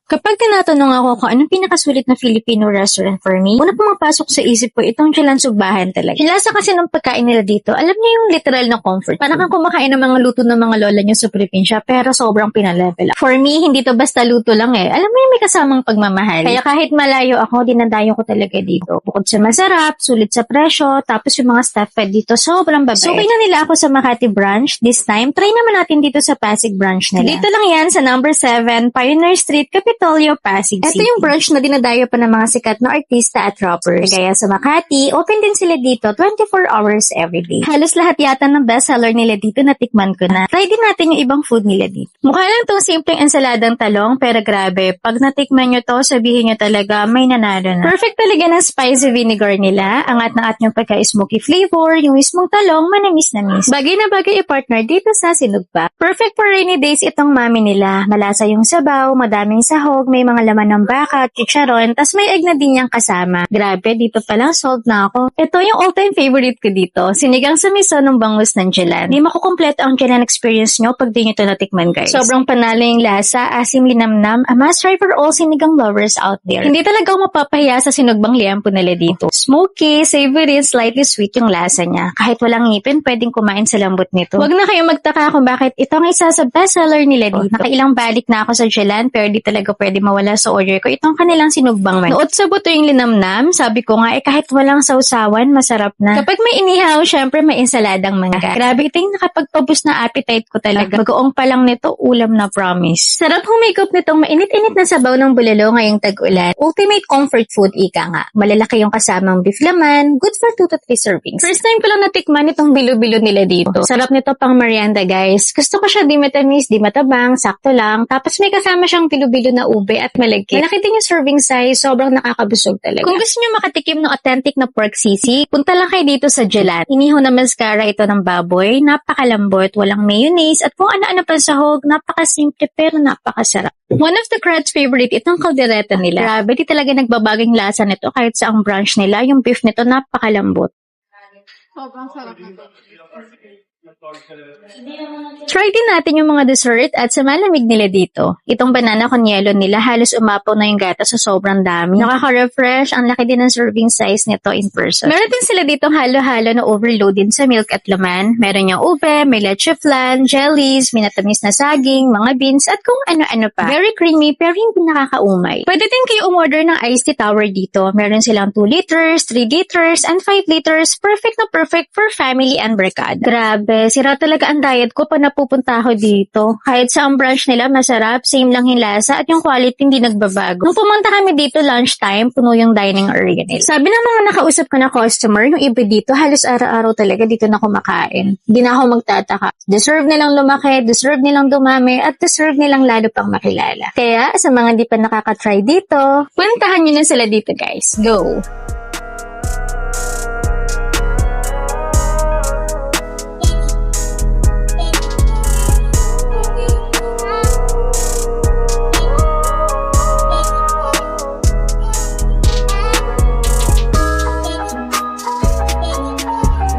Kapag tinatanong ako kung anong pinakasulit na Filipino restaurant for me, una pumapasok sa isip ko itong Jalan Subahan talaga. Yung lasa kasi ng pagkain nila dito, alam niyo yung literal na comfort. Parang kang kumakain ng mga luto ng mga lola niyo sa probinsya, pero sobrang pinalevel up. For me, hindi to basta luto lang eh. Alam mo yung may kasamang pagmamahal. Kaya kahit malayo ako, dinadayo ko talaga dito. Bukod sa masarap, sulit sa presyo, tapos yung mga staff pa dito, sobrang babait. So, na nila ako sa Makati branch. This time, try naman natin dito sa Pasig branch nila. Dito lang yan sa number 7, Pioneer Street, Kapitolyo, Pasig City. Ito yung branch na dinadayo pa ng mga sikat na artista at rappers. Kaya sa Makati, open din sila dito 24 hours every day. Halos lahat yata ng bestseller nila dito natikman ko na. Try din natin yung ibang food nila dito. Mukha lang itong simpleng ensaladang talong, pero grabe, pag natikman nyo to, sabihin nyo talaga may nanalo na. Perfect talaga ng spicy vinegar nila. Angat na at yung pagka-smoky flavor, yung mismong talong, manamis-namis. Bagay na bagay i-partner dito sa sinugba. Perfect for rainy days itong mami nila. Malasa yung sabaw, madaming sahog, may mga laman ng baka at chicharon, tas may egg na din niyang kasama. Grabe, dito palang sold na ako. Ito yung all-time favorite ko dito. Sinigang sa miso ng bangus ng Jalan. Di makukumpleto ang Jalan experience nyo pag di nyo ito natikman, guys. Sobrang panalo yung lasa, asim linamnam, a must try for all sinigang lovers out there. Hindi talaga ako mapapahiya sa sinugbang liampo nila dito. Smoky, savory, slightly sweet yung lasa niya. Kahit walang ngipin, pwedeng kumain sa lambot nito. Huwag na kayong magtaka kung bakit ito ang isa sa bestseller nila dito. Nakailang balik na ako sa Jalan, pero di talaga pwede mawala sa order ko itong kanilang sinugbang man. Nood sa buto yung linamnam, sabi ko nga kahit walang sausawan, masarap na. Kapag may inihaw, syempre may ensaladang mangga. Grabe, ito yung nakapagpabus na appetite ko talaga. Bagoong pa lang nito, ulam na promise. Sarap humigop nitong mainit-init na sabaw ng bulalo ngayong tag-ulan. Ultimate comfort food, ika nga. Malalaki yung kasamang beef laman, good for 2 to 3 servings. First time ko lang natikman itong bilo-bilo nila dito. Sarap nito pang merienda, guys. Gusto ko siya di matamis, di matabang, sakto lang. Tapos may kasama siyang bilo-bilo na ube at malagkit. Malaki din yung serving size, sobrang nakakabusog talaga. Kung gusto niyo makatikim ng authentic na pork sisig, punta lang kayo dito sa Jalan. Inihaw na mascara ito ng baboy, napakalambot, walang mayonnaise, at kung ano-ano pa sahog, napakasimple pero napakasarap. One of the crowd's favorite, itong kaldereta nila. Grabe, di talaga nagbabaging lasa nito kahit sa ang branch nila, yung beef nito napakalambot. Sobrang sarap nito. Try din natin yung mga dessert at sa malamig nila dito. Itong banana con yelo nila, halos umapaw na yung gata sa sobrang dami. Nakaka-refresh, ang laki din ng serving size nito in person. Meron din sila ditong halo-halo na overload din sa milk at laman. Meron yung ube, may leche flan, jellies, minatamis na saging, mga beans, at kung ano-ano pa. Very creamy pero hindi nakakaumay. Pwede din kayo umorder ng iced tea tower dito. Meron silang 2 liters, 3 liters, and 5 liters. Perfect na perfect for family and barkada. Grabe, sira talaga ang diet ko pag napupunta ako dito. Kahit sa ang branch nila, masarap, same lang yung lasa, at yung quality hindi nagbabago. Nung pumunta kami dito lunchtime, puno yung dining area nila. Sabi ng mga nakausap ko na customer, yung iba dito, halos araw-araw talaga dito na kumakain. Hindi na ako magtataka. Deserve nilang lumaki, deserve nilang dumami, at deserve nilang lalo pang makilala. Kaya, sa mga di pa nakaka-try dito, puntahan nyo na sila dito, guys. Go!